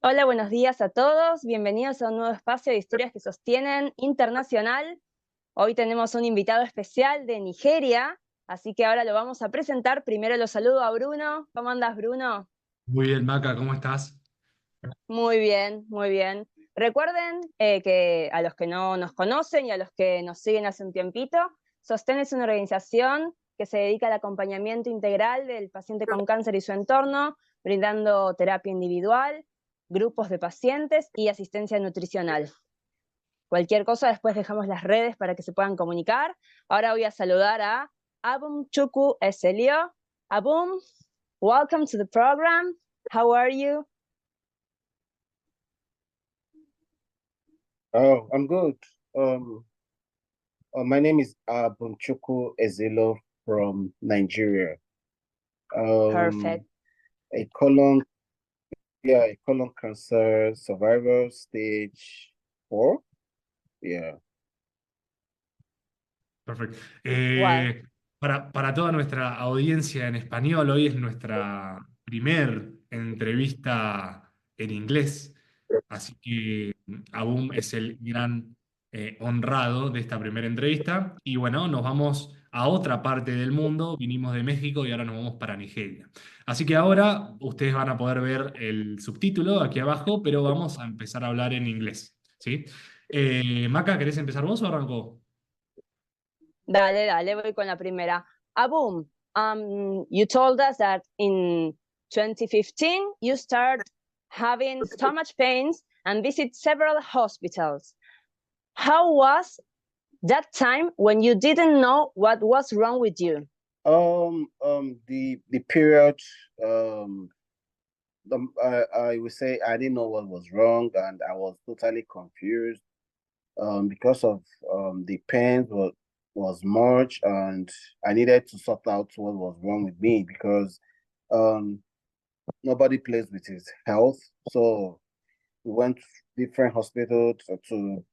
Hola, buenos días a todos. Bienvenidos a un nuevo espacio de historias que sostienen internacional. Hoy tenemos un invitado especial de Nigeria, así que ahora lo vamos a presentar. Primero lo saludo a Bruno. ¿Cómo andas, Bruno? Muy bien, Maca, ¿cómo estás? Muy bien, muy bien. Recuerden que a los que no nos conocen y a los que nos siguen hace un tiempito, Sostén es una organización que se dedica al acompañamiento integral del paciente con cáncer y su entorno, brindando terapia individual, grupos de pacientes y asistencia nutricional. Cualquier cosa, después dejamos las redes para que se puedan comunicar. Ahora voy a saludar a Abumchukwu. Abum, welcome to the program. How are you? Oh, I'm good. My name is Abumchukwu from Nigeria. Perfect. A colon, a colon cancer survivor, stage 4. Yeah. Perfecto. Well, Para toda nuestra audiencia en español, hoy es nuestra primer entrevista en inglés, así que Abum es el gran honrado de esta primera entrevista. Y bueno, nos vamos a otra parte del mundo, vinimos de México y ahora nos vamos para Nigeria. Así que ahora ustedes van a poder ver el subtítulo aquí abajo, pero vamos a empezar a hablar en inglés, ¿sí? Maca, ¿querés empezar vos o arrancó? dale, voy con la primera. Abum, you told us that in 2015 you started having stomach pains and visit several hospitals. How was that time when you didn't know what was wrong with you? The period, I would say I didn't know what was wrong, and I was totally confused. Because of the pain was much, and I needed to sort out what was wrong with me because um, nobody plays with his health. So we went to different hospitals to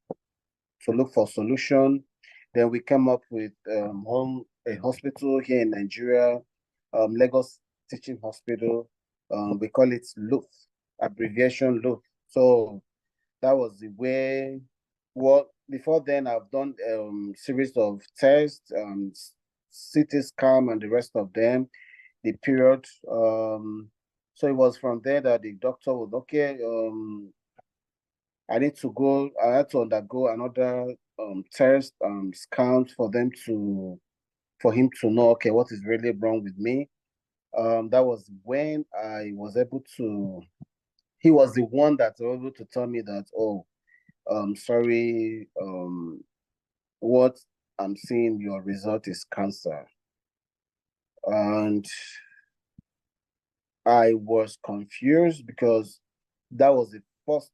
look for solution. Then we came up with a hospital here in Nigeria, Lagos Teaching Hospital. We call it LUTH, abbreviation LUTH. So that was the way. Well, before then, I've done series of tests, CT scan, and the rest of them. The period. So it was from there that the doctor was okay. I need to go. I had to undergo another test, scan for him to know, okay, what is really wrong with me. That was when I was able to. He was the one that was able to tell me that, oh, sorry, what I'm seeing, your result is cancer. And I was confused because that was the first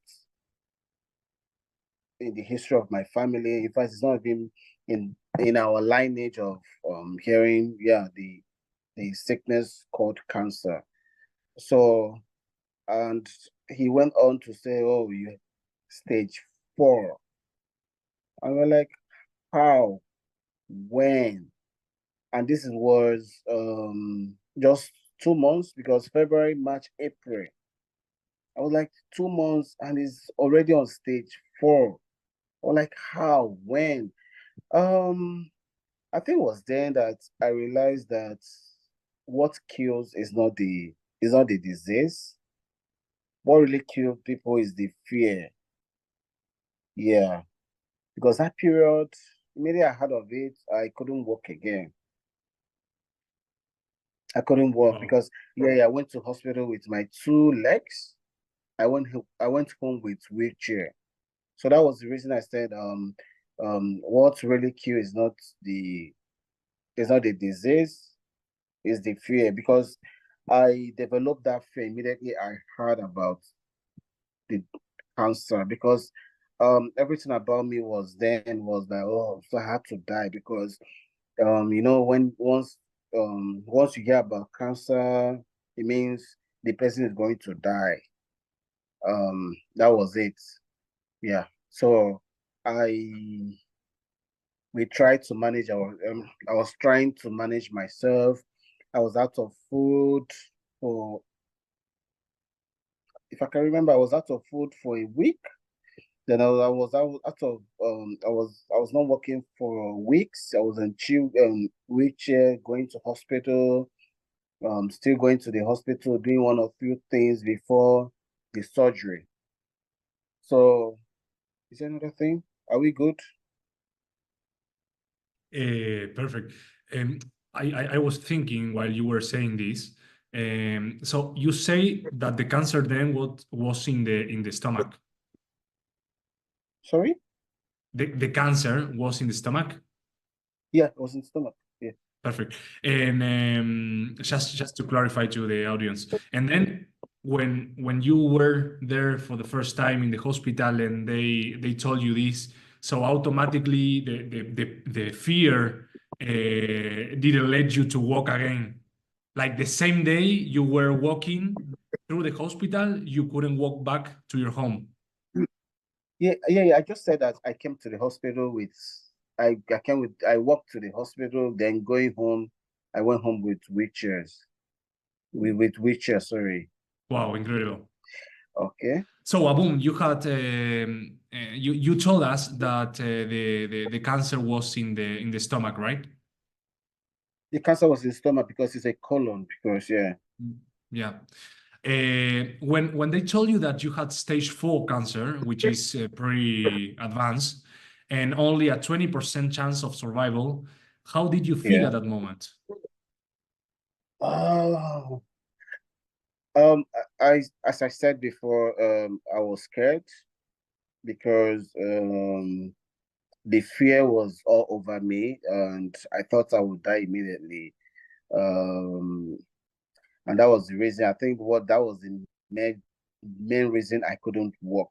in the history of my family. In fact, it's not even in our lineage of hearing, the sickness called cancer. So, and he went on to say, oh, you stage 4. And we're like, how? When? And this was just 2 months, because February, March, April. I was like 2 months and it's already on stage 4. Or like how? When? I think it was then that I realized that what kills is not the disease. What really kills people is the fear. Yeah. Because that period, immediately I heard of it, I couldn't walk again. I couldn't walk Oh. because I went to hospital with my 2 legs. I went home with wheelchair. So that was the reason I said what really kills is not the disease, is the fear. Because I developed that fear immediately I heard about the cancer, because everything about me was like, oh, so I had to die because when once you hear about cancer, it means the person is going to die. That was it. Yeah. So I we tried to manage I was trying to manage myself. I was out of food for if I can remember, I was out of food for a week. Then I was out of I was not working for weeks. I was in wheelchair, going to hospital, still going to the hospital, doing one or few things before the surgery. So, is there another thing? Are we good? Perfect. I was thinking while you were saying this. So you say that the cancer then was in the stomach. Sorry? The cancer was in the stomach? Yeah, it was in the stomach. Yeah. Perfect. And just to clarify to the audience, and then when you were there for the first time in the hospital and they told you this, so automatically the fear didn't let you to walk again. Like the same day you were walking through the hospital, you couldn't walk back to your home. Yeah. I just said that I came to the hospital with I walked to the hospital, then going home, I went home with wheelchairs. With wheelchairs, sorry. Wow, incredible. Okay. So Abum, you had you told us that the cancer was in the stomach, right? The cancer was in the stomach because it's a colon, because yeah. Yeah. When they told you that you had stage 4 cancer, which is pretty advanced, and only a 20% chance of survival, how did you feel at that moment? Oh, as I said before, I was scared because the fear was all over me, and I thought I would die immediately. And that was the reason. I think that was the main reason I couldn't walk.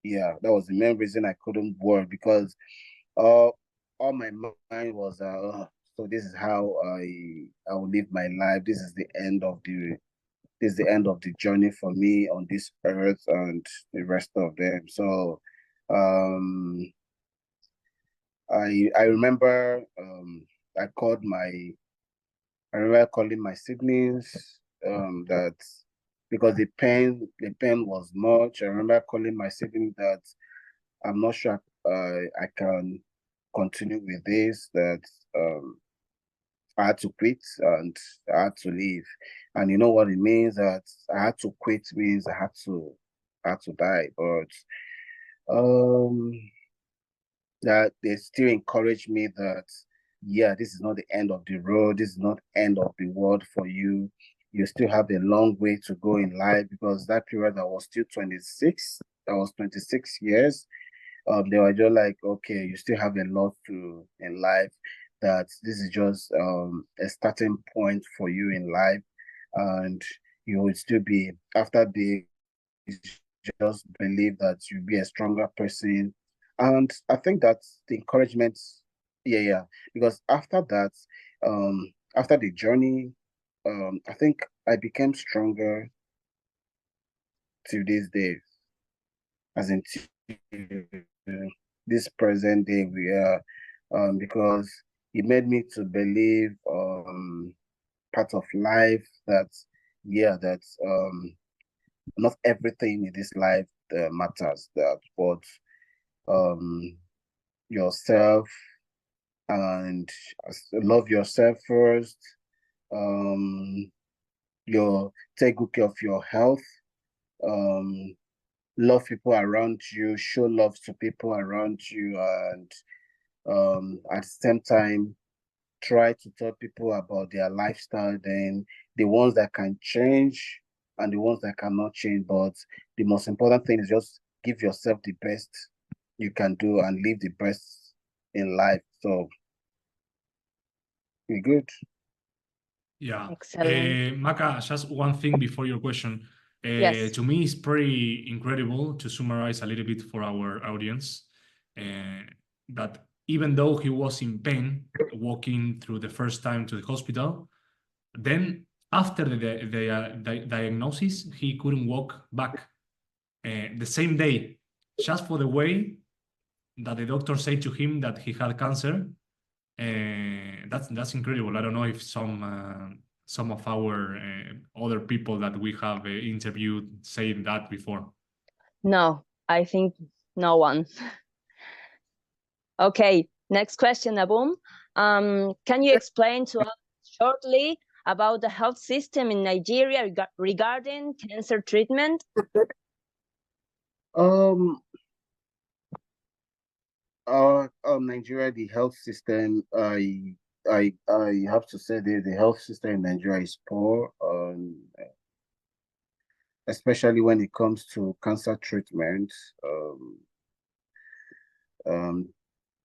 Yeah, that was the main reason I couldn't work, because all my mind was so this is how I will live my life. This is the end of the journey for me on this earth and the rest of them. So I remember I remember calling my siblings that because the pain was much. I remember calling my siblings that I'm not sure I can continue with this, that I had to quit and I had to leave. And you know what it means, that I had to quit means I had to die. But that they still encourage me that, yeah, this is not the end of the road. This is not the end of the world for you. You still have a long way to go in life, because that period I was still 26. I was 26 years. They were just like, okay, you still have a lot to in life, that this is just a starting point for you in life, and you will still be, after the, just believe that you'll be a stronger person. And I think that's the encouragement. Yeah, because after that, after the journey, I think I became stronger to this day, as in this present day we are, because it made me to believe part of life that, yeah, that not everything in this life matters, that but yourself, and love yourself first, take good care of your health, love people around you, show love to people around you, and at the same time try to tell people about their lifestyle, then the ones that can change and the ones that cannot change. But the most important thing is just give yourself the best you can do and live the best in life. So we're good. Yeah. Excellent. Maka, just one thing before your question. Yes. To me, it's pretty incredible to summarize a little bit for our audience that even though he was in pain walking through the first time to the hospital, then after the diagnosis, he couldn't walk back the same day, just for the way that the doctor said to him that he had cancer. That's incredible. I don't know if some of our other people that we have interviewed saying that before? No, I think no one. Okay, next question, Abum. Can you explain to us shortly about the health system in Nigeria regarding cancer treatment? Nigeria, the health system, I have to say the health system in Nigeria is poor, especially when it comes to cancer treatment.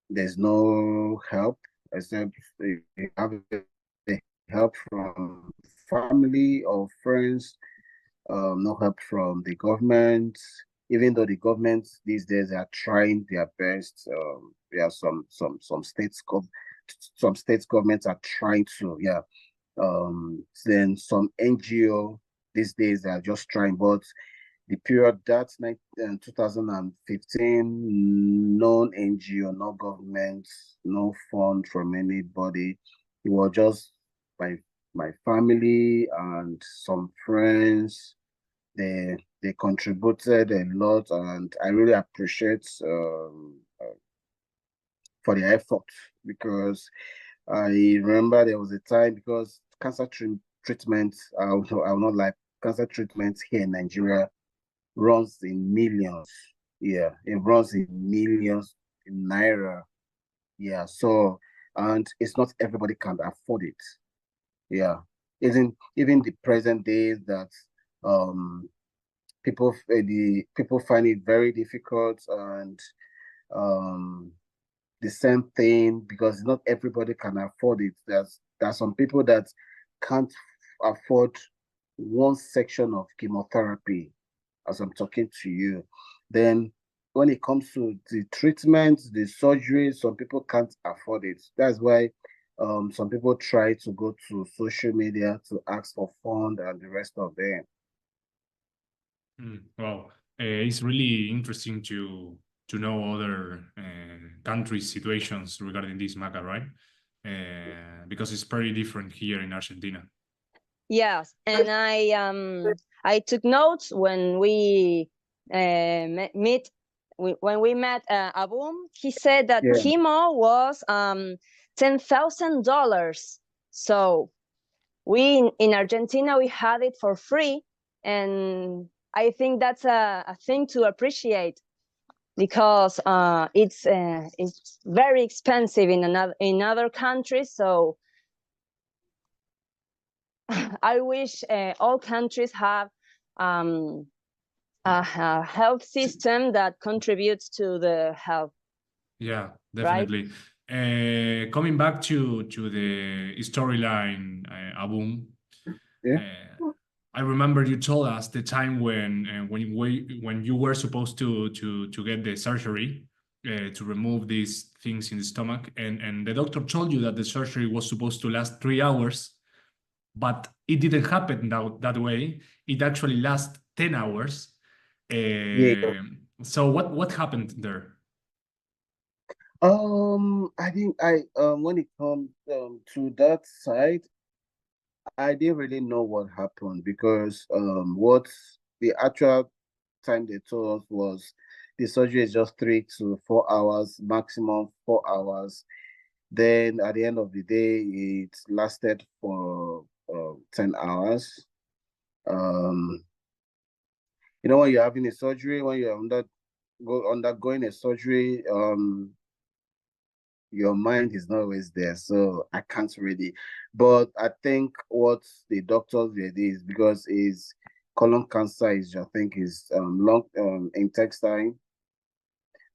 There's no help except you have the help from family or friends, no help from the government. Even though the government these days are trying their best, there are some states governments are trying to, then some NGO these days are just trying, but the period that's 2015, no NGO, no government, no fund from anybody. It was just my family and some friends. They contributed a lot, and I really appreciate for their effort, because I remember there was a time, because cancer treatment, I will not like, cancer treatment here in Nigeria runs in millions. Yeah, it runs in millions in naira. Yeah, so, and it's not everybody can afford it. Yeah, even the present days that people find it very difficult, and the same thing, because not everybody can afford it. There's some people that can't afford one section of chemotherapy as I'm talking to you. Then when it comes to the treatment, the surgery, some people can't afford it. That's why some people try to go to social media to ask for fund and the rest of them. Wow, it's really interesting to know other countries' situations regarding this, Maca, right? Because it's pretty different here in Argentina. Yes, and I took notes when we met Abum. He said that chemo was $10,000. So we in Argentina we had it for free, and I think that's a thing to appreciate, because it's very expensive in other countries. So I wish all countries have a health system that contributes to the health. Yeah, definitely. Right? Coming back to the storyline, Abum. I remember you told us the time when you were supposed to get the surgery to remove these things in the stomach, and the doctor told you that the surgery was supposed to last 3 hours, but it didn't happen that way. It actually lasts 10 hours. So what happened there? I think when it comes to that side, I didn't really know what happened, because what the actual time they told us was the surgery is just 3 to 4 hours, maximum 4 hours. Then at the end of the day, it lasted for 10 hours. You know, when you're having a surgery, when you're undergoing a surgery, your mind is not always there, so I can't really. But I think what the doctors did is, because his colon cancer is, I think, is long intestine.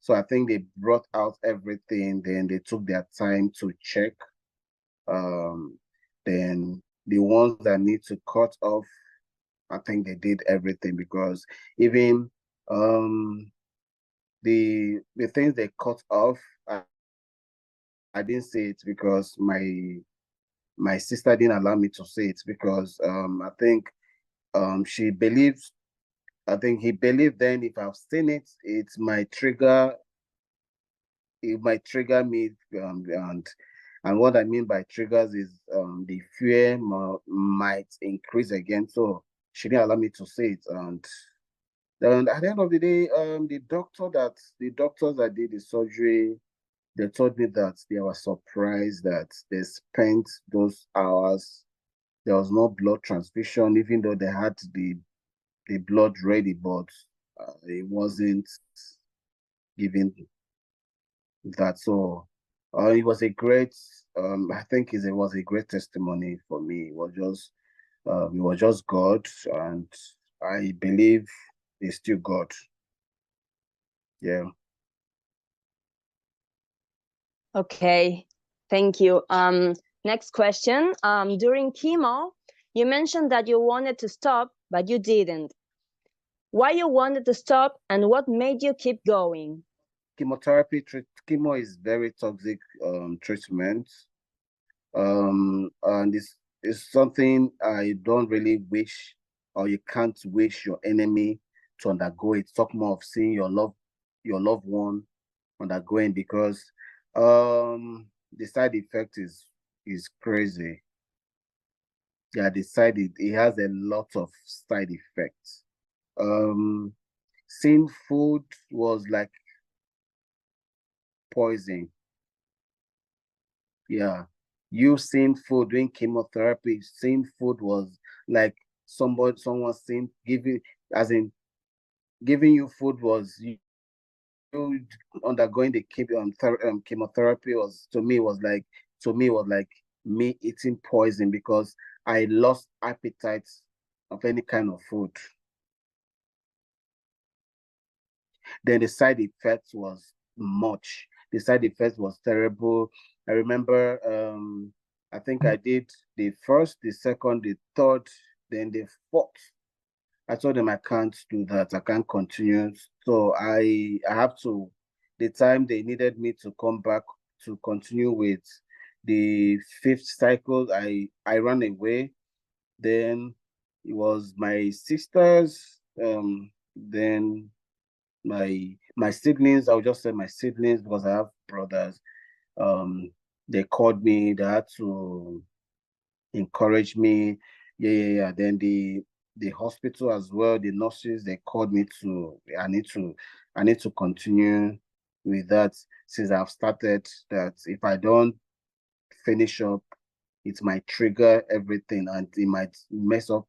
So I think they brought out everything. Then they took their time to check. Then the ones that need to cut off, I think they did everything, because even the things they cut off, I didn't say it because my sister didn't allow me to say it, because I think she believes, I think he believed then if I've seen it, it might trigger me, and And what I mean by triggers is the fear might increase again. So she didn't allow me to say it. And then at the end of the day, the doctors that did the surgery, they told me that they were surprised that they spent those hours. There was no blood transfusion, even though they had the blood ready, but it wasn't given that. So it was a great, I think it was a great testimony for me. It was just God, and I believe it's still God. Yeah. Okay, thank you. Next question. During chemo, you mentioned that you wanted to stop, but you didn't. Why you wanted to stop, and what made you keep going? Chemo is very toxic treatment. And it's something I don't really wish, or you can't wish your enemy to undergo it. Talk more of seeing your loved one undergoing, because the side effect is crazy. Yeah, it has a lot of side effects. Seeing food was like poison. Yeah, you seeing food during chemotherapy, seeing food was like someone seeing giving you food was you undergoing the chemotherapy was to me was like me eating poison, because I lost appetite of any kind of food. Then the side effects was much. The side effects was terrible. I remember I think I did the first, the second, the third, then the fourth. I told them I can't do that. I can't continue. So I have to, the time they needed me to come back to continue with the fifth cycle, I ran away. Then it was my sisters, then my siblings. I'll just say my siblings, because I have brothers. They called me. They had to encourage me. Yeah. Then the hospital as well, the nurses, they called me to. I need to continue with that, since I've started that. If I don't finish up, it might trigger everything, and it might mess up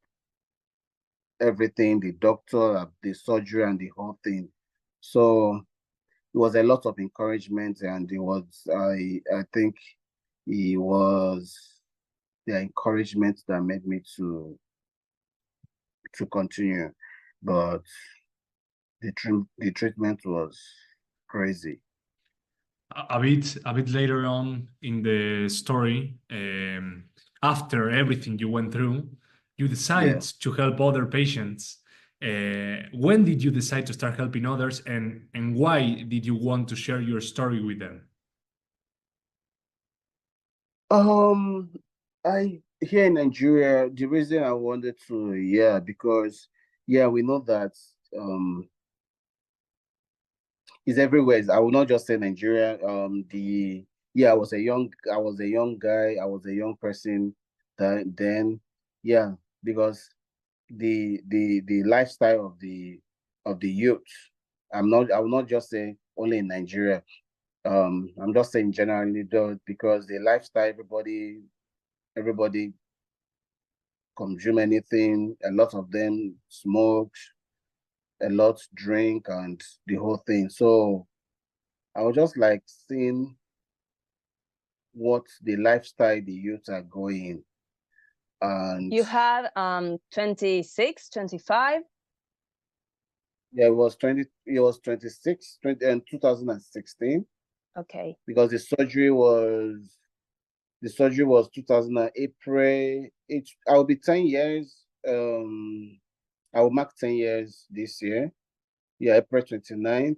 everything, the doctor, the surgery, and the whole thing. So it was a lot of encouragement, and it was I think it was the encouragement that made me to continue. But the treatment was crazy. A bit later on in the story, after everything you went through, you decide to help other patients. When did you decide to start helping others, and why did you want to share your story with them? I here in Nigeria, the reason I wanted to, because we know that it's everywhere. I will not just say Nigeria. I was a young guy. I was a young person then. Yeah, because the lifestyle of the youth. I will not just say only in Nigeria. I'm just saying generally, though, because the lifestyle, everybody consume anything. A lot of them smoke, a lot drink, and the whole thing. So I was just like seeing what the lifestyle the youth are going. And you had 26, 25? Yeah, it was 26, 2016. Okay. Because the surgery was 2000 April. I'll be 10 years. I will mark 10 years this year. Yeah, April 29th.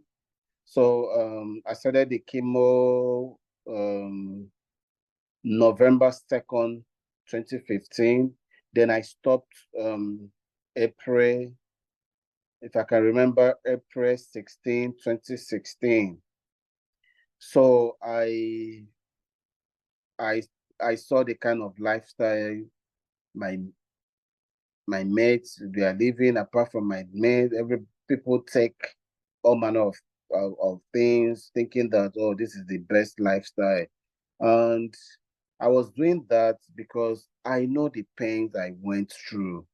So I started the chemo November 2nd, 2015. Then I stopped April, if I can remember, April 16, 2016. So I I saw the kind of lifestyle my mates they are living. Apart from my mates, people take all manner of things, thinking that, oh, this is the best lifestyle. And I was doing that because I know the pains I went through.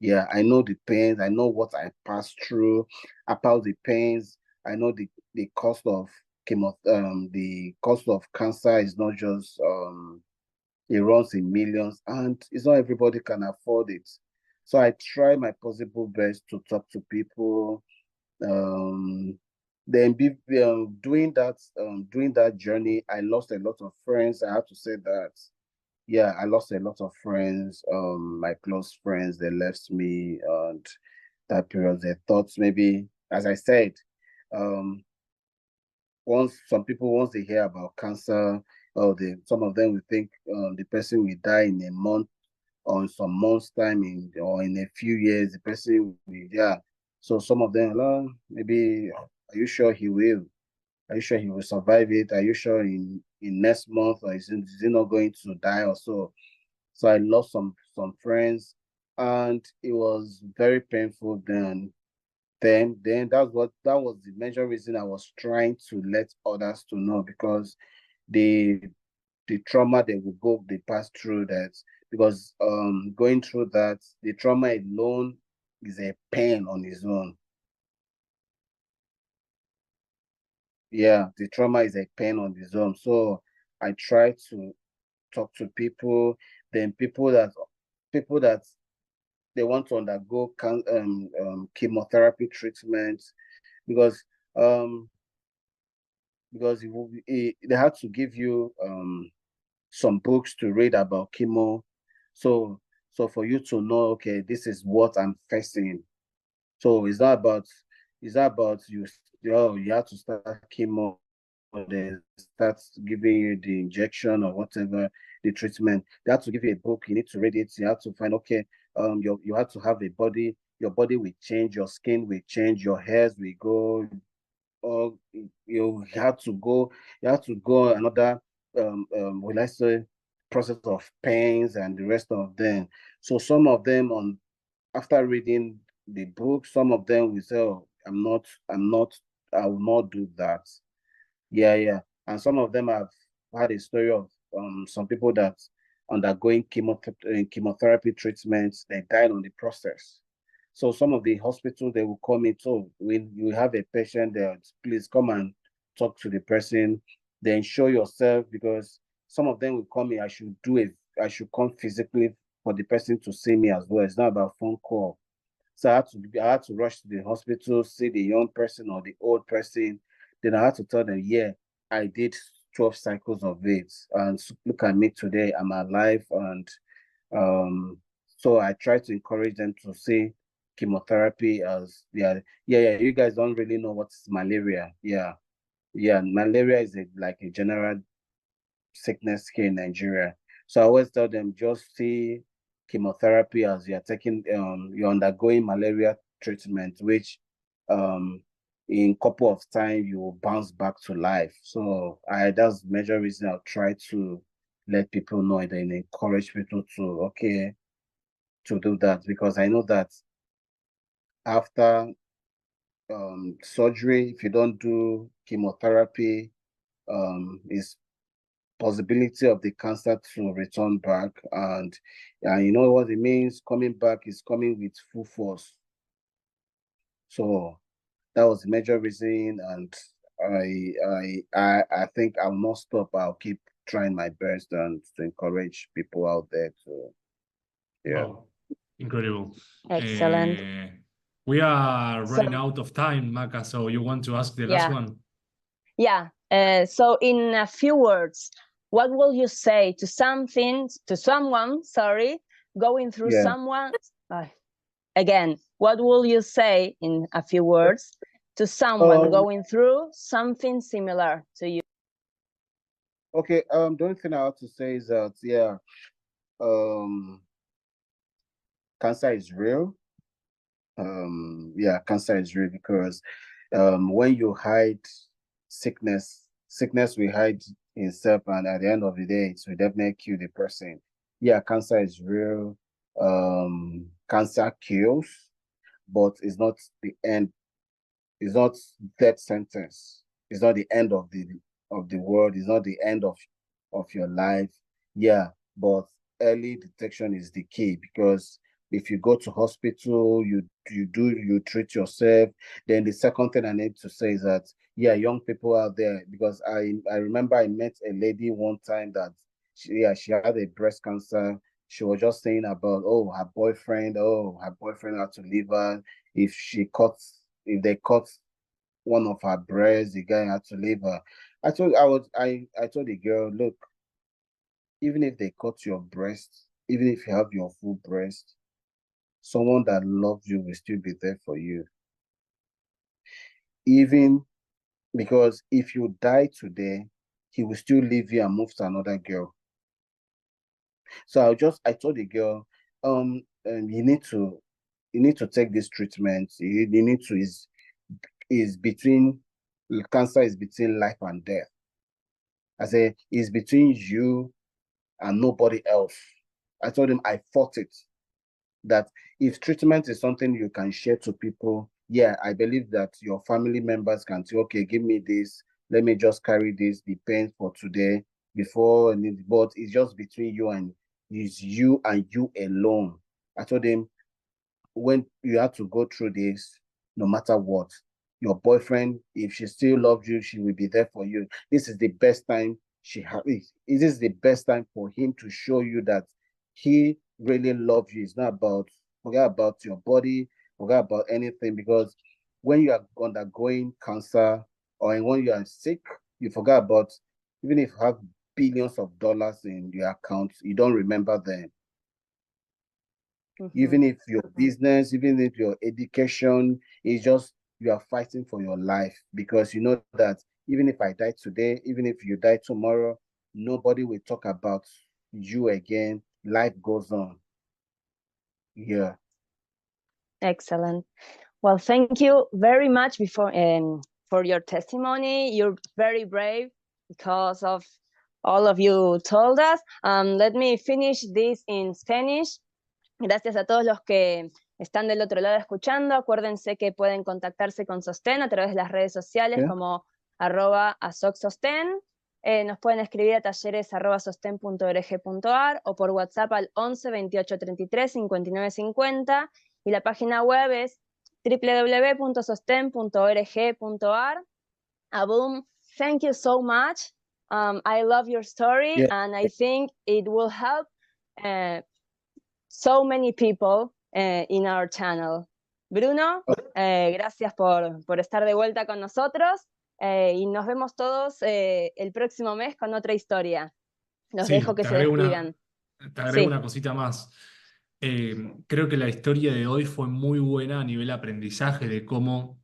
Yeah, I know the pains. I know what I passed through. About the pains, I know the cost of the cost of cancer is not just it runs in millions, and it's not everybody can afford it. So I try my possible best to talk to people. Um, then doing that journey, I lost a lot of friends. I have to say that. Yeah, I lost a lot of friends. My close friends, they left me, and that period they thought maybe, as I said, um, once they hear about cancer, or some of them will think the person will die in a month or in some months time, or in a few years the person will, yeah. So some of them, maybe, are you sure he will? Are you sure he will survive it? Are you sure in next month, or is he not going to die or so? So I lost some friends, and it was very painful then. Then that was the major reason I was trying to let others to know, because the trauma they pass through that, because going through that, the trauma alone is a pain on its own. Yeah, the trauma is a pain on its own. So I try to talk to people, then people that they want to undergo chemotherapy treatment, because um they had to give you some books to read about chemo. So for you to know, okay, this is what I'm facing. So it's not about you have to start chemo, they start giving you the injection or whatever, the treatment. They have to give you a book, you need to read it, you have to find, okay, you have to have a body, your body will change, your skin will change, your hairs will go, or you have to go another will I say process of pains and the rest of them. So some of them, after reading the book, some of them will say, oh, I will not do that. Yeah. And some of them have had a story of some people that undergoing chemotherapy treatments, they died on the process. So some of the hospitals, they will call me, so when you have a patient there, please come and talk to the person, then show yourself, because some of them will call me, I should come physically for the person to see me as well. It's not about phone call. So I had to rush to the hospital, see the young person or the old person. Then I had to tell them, yeah, I did 12 cycles of it. And look at me today, I'm alive. And so I try to encourage them to see chemotherapy as, yeah, you guys don't really know what's malaria. Yeah. Malaria is like a general sickness here in Nigeria. So I always tell them, just see chemotherapy as you're undergoing malaria treatment, which in couple of time you will bounce back to life. So that's the major reason I'll try to let people know and then encourage people to do that, because I know that after surgery, if you don't do chemotherapy, is possibility of the cancer to return back, and you know what it means. Coming back is coming with full force. So that was the major reason, and I think I'll not stop. I'll keep trying my best and to encourage people out there to, yeah. Wow, incredible. Excellent. We are So, running out of time, Maka, so you want to ask the last one? Yeah. So in a few words, what will you say to someone, going through again, what will you say in a few words to someone going through something similar to you? Okay, the only thing I have to say is that, cancer is real. Cancer is real, because when you hide sickness will hide himself, and at the end of the day, it will definitely kill the person. Yeah, cancer is real. Cancer kills, but it's not the end. It's not death sentence. It's not the end of the world. It's not the end of your life. Yeah, but early detection is the key, because if you go to hospital, you treat yourself. Then the second thing I need to say is that, yeah, young people out there, because I remember I met a lady one time that she had a breast cancer. She was just saying about, her boyfriend had to leave her if they cut one of her breasts, the guy had to leave her. I told the girl, look, even if they cut your breast, even if you have your full breast, someone that loves you will still be there for you. Even because if you die today, he will still leave you and move to another girl. So I told the girl, you need to take this treatment. You need to cancer is between life and death. I say it's between you and nobody else. I told him I fought it. That if treatment is something you can share to people, yeah, I believe that your family members can say, okay, give me this, let me just carry this, the pain for today before, but it's just between you and you alone. I told him, when you have to go through this, no matter what, your boyfriend, if she still loves you, she will be there for you. This is the best time this is the best time for him to show you that he really loves you. It's not about, forget about your body, forget about anything, because when you are undergoing cancer or when you are sick, you forget about, even if you have billions of dollars in your account, you don't remember them. Even if your business, even if your education is just, you are fighting for your life, because you know that even if I die today, even if you die tomorrow, nobody will talk about you again. Life goes on. Yeah. Excellent. Well, thank you very much for your testimony. You're very brave because of all of you told us. Let me finish this in Spanish. Gracias a todos los que están del otro lado escuchando. Acuérdense que pueden contactarse con Sosten a través de las redes sociales como @asocsosten. Nos pueden escribir a talleres@sosten.org.ar o por WhatsApp al 11 28 33 59 50. Y la página web es www.sosten.org.ar. Abum, thank you so much. I love your story, and I think it will help so many people in our channel. Bruno, gracias por estar de vuelta con nosotros y nos vemos todos el próximo mes con otra historia. Los dejo que se despidan. Te agrego una cosita más. Creo que la historia de hoy fue muy buena a nivel aprendizaje de cómo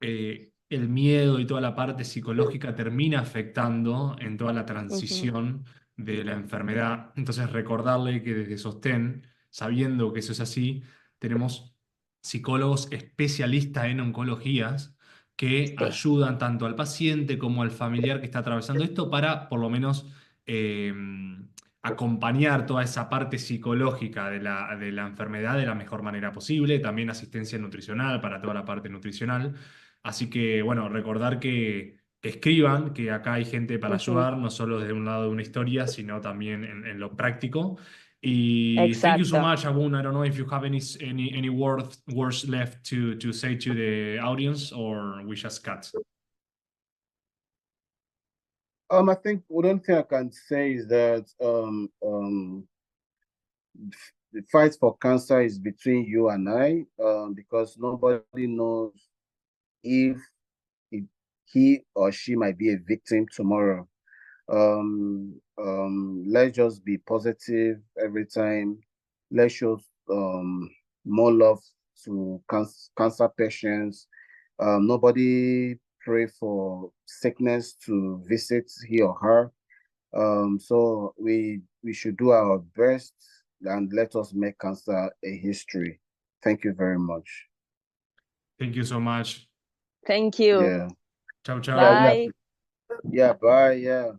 el miedo y toda la parte psicológica termina afectando en toda la transición de la enfermedad. Entonces, recordarle que desde Sosten, sabiendo que eso es así, tenemos psicólogos especialistas en oncologías que ayudan tanto al paciente como al familiar que está atravesando esto para, por lo menos, acompañar toda esa parte psicológica de la enfermedad de la mejor manera posible. También asistencia nutricional para toda la parte nutricional. Así que, bueno, recordar que escriban, que acá hay gente para ayudar, no solo desde un lado de una historia, sino también en lo práctico. Y thank you so much, Abum. I don't know if you have any words left to say to the audience, or we just cut. I think one thing I can say is that the fight for cancer is between you and I, because nobody knows if he or she might be a victim tomorrow. Let's just be positive every time. Let's show more love to cancer patients. Nobody pray for sickness to visit he or her. So we should do our best and let us make cancer a history. Thank you very much. Thank you so much. Thank you. Yeah. Ciao, ciao. Bye. Yeah, bye. Yeah.